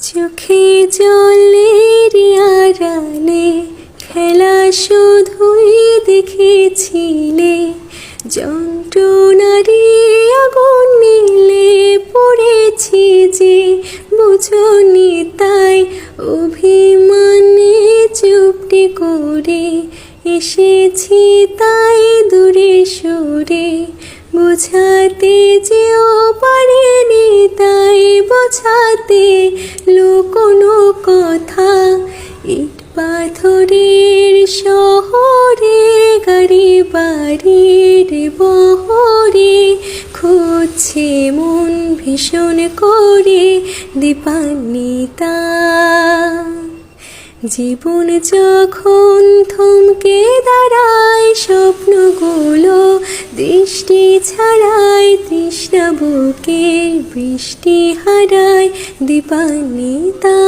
চোখে জলের আড়ালে খেলা শুধুই দেখেছিলে, যন্ত্রণারে আগুন নীলে পড়েছি যে বুঝনি তাই অভিমানে চুপটি করে এসেছি তাই দূরে সরে, বোঝাতে যেও পারেনি তাই বোঝাতে কোনো কথা। ইট পাথরের শহরে গাড়ি বাড়ির বহরে খুঁজছে মন ভীষণ করে দীপান্বিতা। জীবন যখন থমকে দাঁড়ায় স্বপ্নগুলো দৃষ্টি ছাড়ায়, তৃষ্ণা বুকের বৃষ্টি হারায় দীপান্বিতা।